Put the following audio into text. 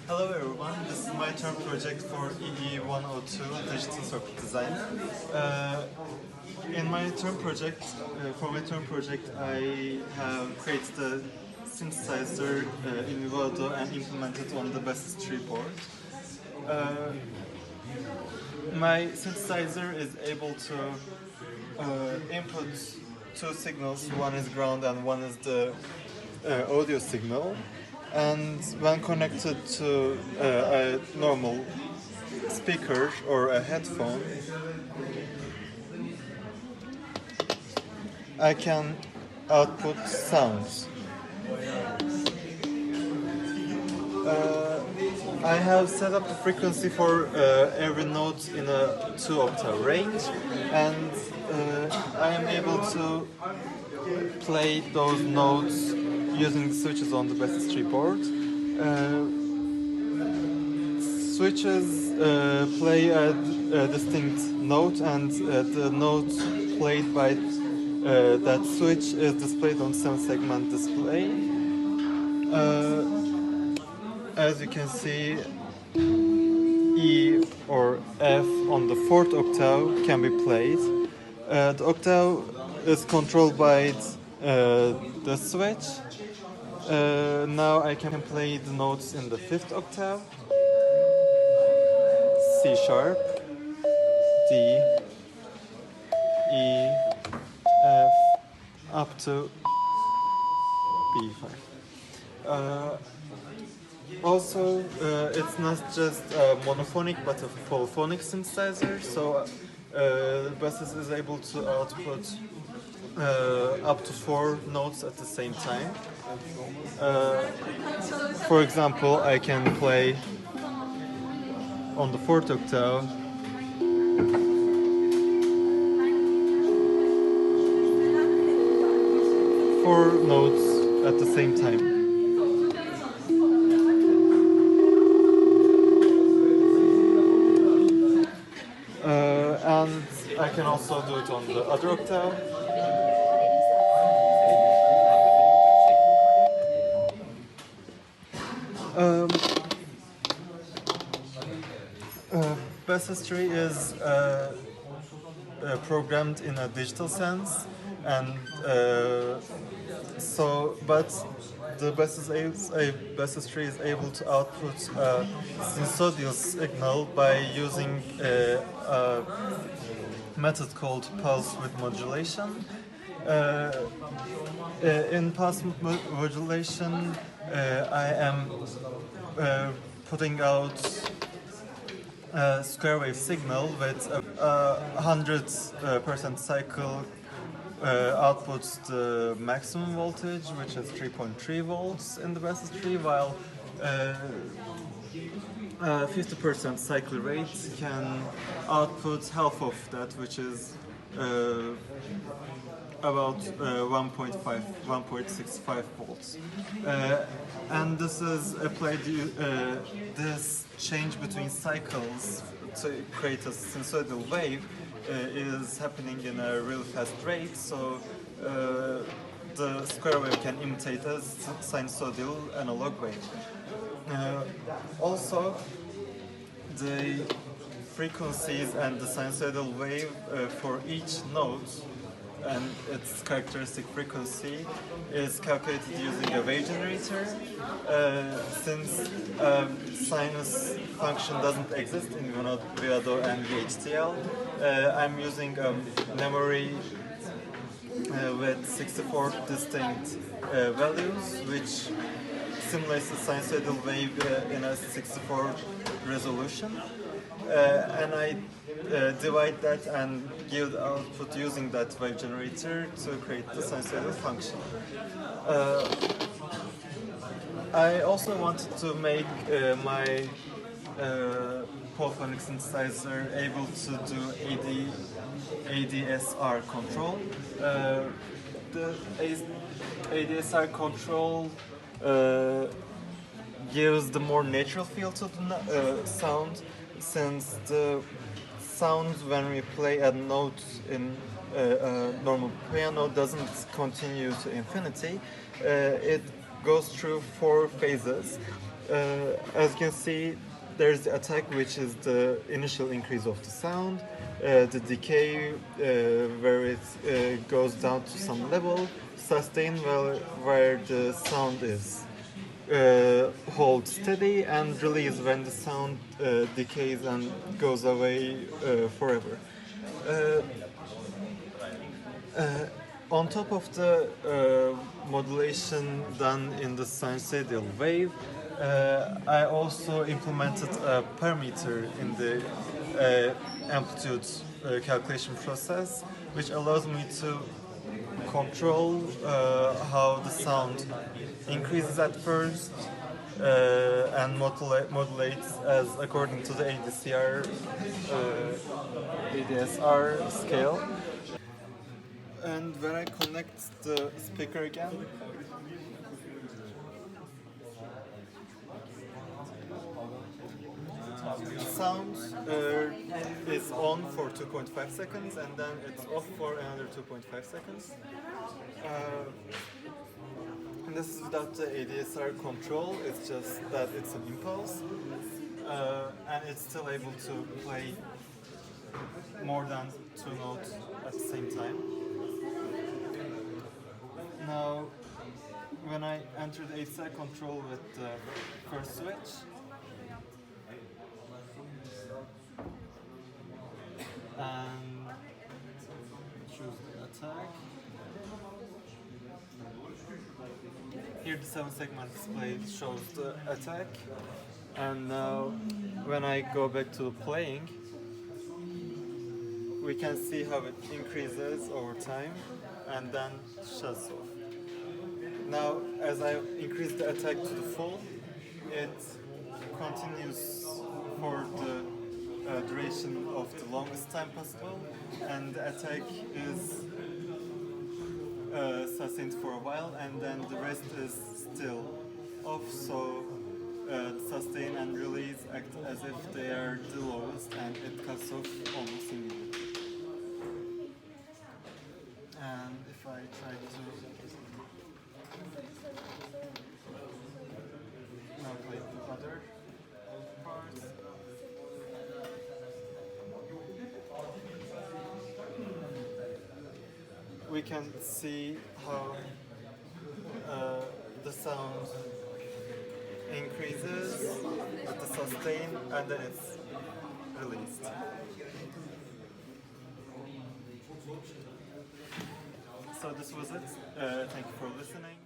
Hello everyone, this is my term project for EEE 102 Digital Circuit Design. In my term project, for my term project, I have created a synthesizer in Vivado and implemented on the basis tree board. My synthesizer is able to input two signals, one is ground and one is the audio signal, and when connected to a normal speaker or a headphone, I can output sounds. I have set up the frequency for every note in a 2-octave range, and I am able to play those notes using the switches on the basis tree board. Switches play a distinct note, and the note played by that switch is displayed on 7-segment display. As you can see, E or F on the 4th octave can be played. The octave is controlled by the switch. Now I can play the notes in the 5th octave, C sharp, D, E, F, up to B5. Also, it's not just a monophonic but a polyphonic synthesizer, so the bassist is able to output up to 4 notes at the same time. For example, I can play on the 4th octave four notes at the same time. And I can also do it on the other octave. Basis tree is programmed in a digital sense, and but the basis tree is able to output a sinusoidal signal by using a method called pulse width modulation. In pulse modulation, I am putting out a square wave signal with a 100% cycle outputs the maximum voltage, which is 3.3 volts in the basis tree, while 50% cycle rate can output half of that, which is about 1.65 volts. And this is applied, this change between cycles to create a sinusoidal wave is happening in a really fast rate, so the square wave can imitate a sinusoidal analog wave. Also, the frequencies and the sinusoidal wave for each note and its characteristic frequency is calculated using a wave generator. Since sinus function doesn't exist in Vivado and VHDL, I'm using a memory with 64 distinct values, which simulates the sinusoidal wave in a 64 resolution. And I divide that and give the output using that wave generator to create the sinusoidal function. I also wanted to make my polyphonic synthesizer able to do ADSR control. The ADSR control gives the more natural feel to the sound, since the sound when we play a note in a normal piano doesn't continue to infinity. It goes through 4 phases. As you can see, there's the attack, which is the initial increase of the sound, the decay, where it goes down to some level, sustain, where the sound is hold steady, and release when the sound decays and goes away forever. Uh, on top of the modulation done in the sinusoidal wave, I also implemented a parameter in the amplitude calculation process, which allows me to control how the sound increases at first and modulates as according to the ADSR scale. And when I connect the speaker again, sound is on for 2.5 seconds and then it's off for another 2.5 seconds. And this is without the ADSR control, it's just that it's an impulse. And it's still able to play more than 2 notes at the same time. Now, when I enter the ADSR control with the first switch, and choose the attack. Here the 7-segment display shows the attack, and now when I go back to playing, we can see how it increases over time and then shuts off. Now as I increase the attack to the full, it continues for the duration of the longest time possible, and the attack is sustained for a while, and then the rest is still off, so sustain and release act as if they are the lowest, and it cuts off almost immediately. And if I try to now play the other parts, we can see how the sound increases with the sustain and then it's released. So this was it. Thank you for listening.